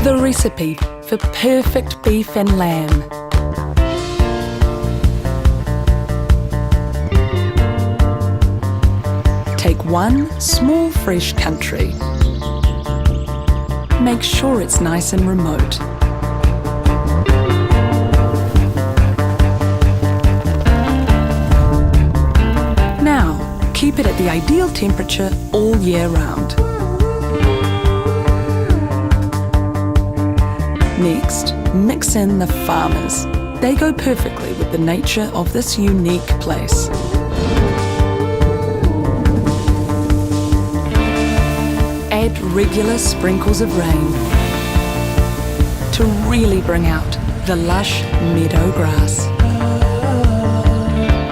The recipe for perfect beef and lamb. Take one small fresh country. Make sure it's nice and remote. Now, keep it at the ideal temperature all year round. Next, mix in the farmers. They go perfectly with the nature of this unique place. Add regular sprinkles of rain to really bring out the lush meadow grass.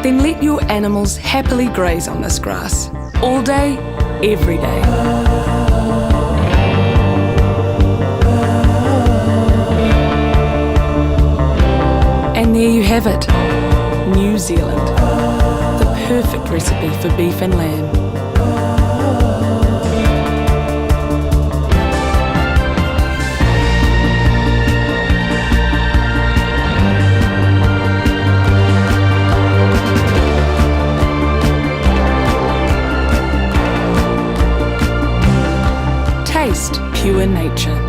Then let your animals happily graze on this grass, all day, every day. And there you have it, New Zealand, the perfect recipe for beef and lamb. Taste pure nature.